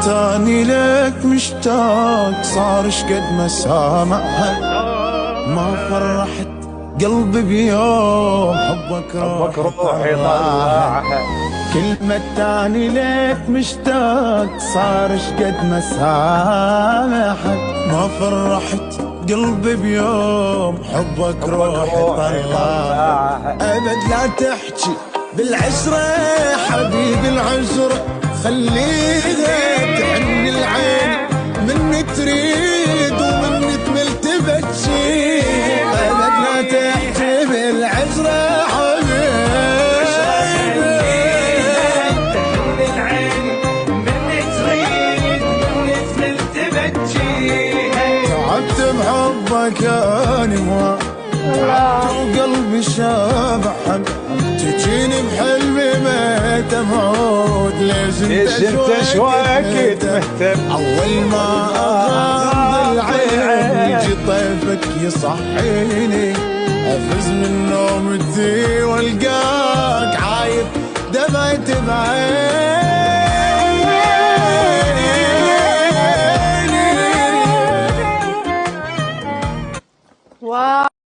تاني لك مشتاق صار شقد ما سامعها ما فرحت قلبي بيوم حبك روحي طلعها. كلمة تاني لك مشتاق صار شقد ما سامحك ما فرحت قلبي بيوم حبك روحي طلعها. أبد لا تحكي بالعشرة حبيبي العشرة خليها تحن العين مني تريد ومني تمل تبكي. أبد لا تحكي بالعشرة حبيبي تحن العين مني تريد ومني تمل تبكي. تعبت بحبك يا نوا تعبت وقلبي شابح تجيني بحلمي ما تموت ليش انت شو اكيد مهتم. اول ما اغمض العين يجي طيفك يصحيني افز من نومتي والقاك عايد دمعت بعين.